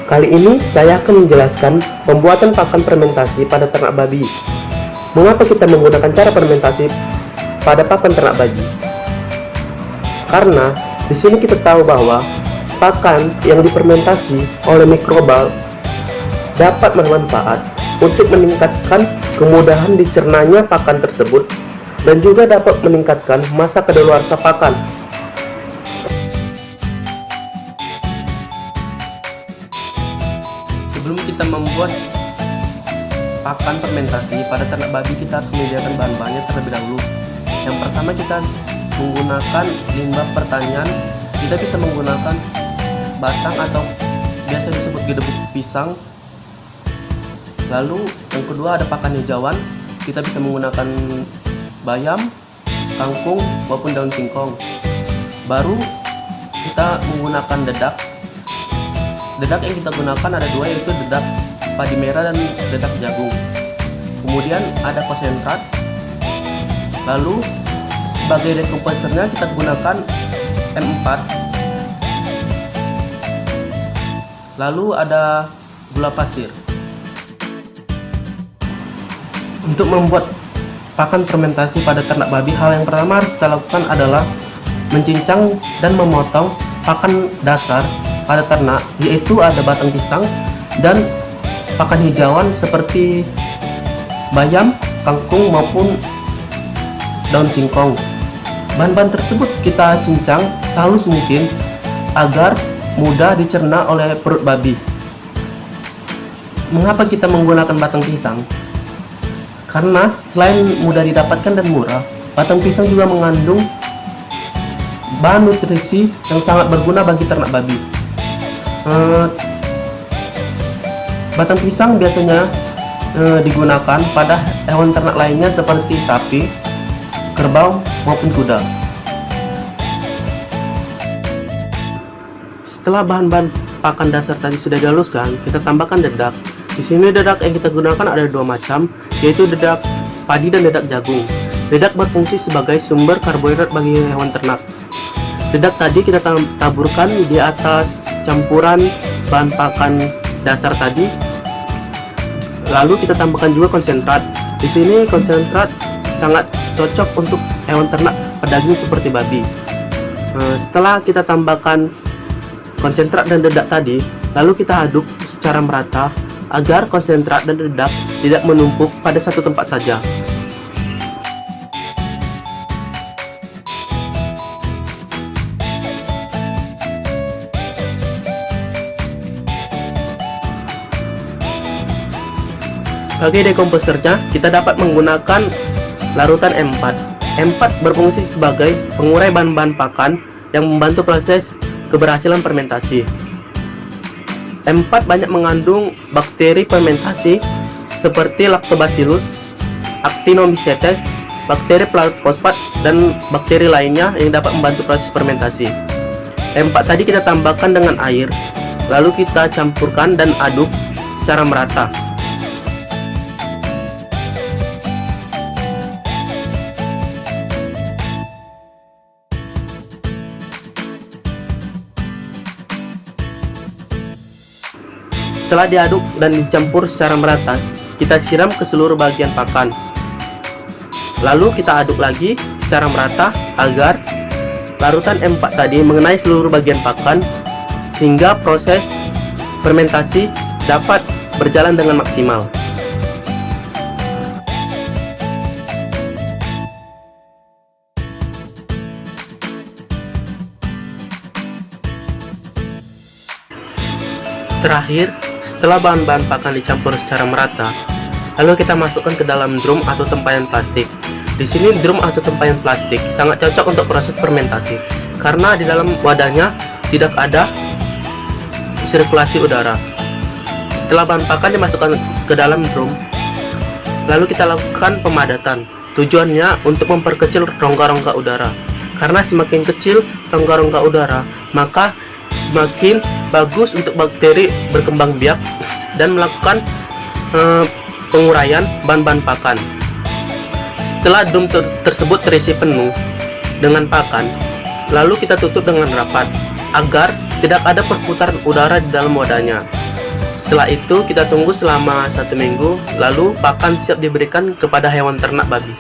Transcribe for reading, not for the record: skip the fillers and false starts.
Kali ini saya akan menjelaskan pembuatan pakan fermentasi pada ternak babi. Mengapa kita menggunakan cara fermentasi pada pakan ternak babi? Karena di sini kita tahu bahwa pakan yang difermentasi oleh mikroba dapat bermanfaat untuk meningkatkan kemudahan dicernanya pakan tersebut dan juga dapat meningkatkan masa kadaluarsa pakan. Sebelum kita membuat pakan fermentasi pada ternak babi, kita harus menyediakan bahan-bahannya terlebih dahulu. Yang pertama, kita menggunakan limbah pertanian. Kita bisa menggunakan batang atau biasa disebut gedebuk pisang. Lalu yang kedua ada pakan hijauan. Kita bisa menggunakan bayam, kangkung maupun daun singkong. Baru kita menggunakan dedak. Dedak yang kita gunakan ada dua, yaitu dedak padi merah dan dedak jagung. Kemudian ada konsentrat. Lalu sebagai dekomposernya kita gunakan M4. Lalu ada gula pasir. Untuk membuat pakan fermentasi pada ternak babi, hal yang pertama harus kita lakukan adalah mencincang dan memotong pakan dasar pada ternak, yaitu ada batang pisang dan pakan hijauan seperti bayam, kangkung maupun daun singkong. Bahan-bahan tersebut kita cincang sehalus mungkin agar mudah dicerna oleh perut babi. Mengapa kita menggunakan batang pisang? Karena selain mudah didapatkan dan murah, batang pisang juga mengandung bahan nutrisi yang sangat berguna bagi ternak babi. Batang pisang biasanya digunakan pada hewan ternak lainnya seperti sapi, kerbau maupun kuda. Setelah bahan-bahan pakan dasar tadi sudah dihaluskan, kita tambahkan dedak. Di sini dedak yang kita gunakan ada dua macam, yaitu dedak padi dan dedak jagung. Dedak berfungsi sebagai sumber karbohidrat bagi hewan ternak. Dedak tadi kita taburkan di atas campuran bahan pakan dasar tadi. Lalu kita tambahkan juga konsentrat. Di sini konsentrat sangat cocok untuk hewan ternak pedaging seperti babi. Setelah kita tambahkan konsentrat dan dedak tadi, lalu kita aduk secara merata agar konsentrat dan dedak tidak menumpuk pada satu tempat saja. Sebagai dekomposernya, kita dapat menggunakan larutan M4. M4 berfungsi sebagai pengurai bahan-bahan pakan yang membantu proses keberhasilan fermentasi. M4 banyak mengandung bakteri fermentasi seperti Lactobacillus, Actinomycetes, bakteri pelarut fosfat, dan bakteri lainnya yang dapat membantu proses fermentasi. M4 tadi kita tambahkan dengan air, lalu kita campurkan dan aduk secara merata. Setelah diaduk dan dicampur secara merata, kita siram ke seluruh bagian pakan. Lalu kita aduk lagi secara merata agar larutan M4 tadi mengenai seluruh bagian pakan, sehingga proses fermentasi dapat berjalan dengan maksimal. Terakhir, setelah bahan-bahan pakan dicampur secara merata, lalu kita masukkan ke dalam drum atau tempayan plastik. Di sini drum atau tempayan plastik sangat cocok untuk proses fermentasi karena di dalam wadahnya tidak ada sirkulasi udara. Setelah bahan pakan dimasukkan ke dalam drum, lalu kita lakukan pemadatan. Tujuannya untuk memperkecil rongga-rongga udara. Karena semakin kecil rongga-rongga udara, maka semakin bagus untuk bakteri berkembang biak dan melakukan penguraian bahan-bahan pakan. Setelah drum tersebut terisi penuh dengan pakan, lalu kita tutup dengan rapat agar tidak ada perputaran udara di dalam wadahnya. Setelah itu kita tunggu selama 1 minggu, lalu pakan siap diberikan kepada hewan ternak babi.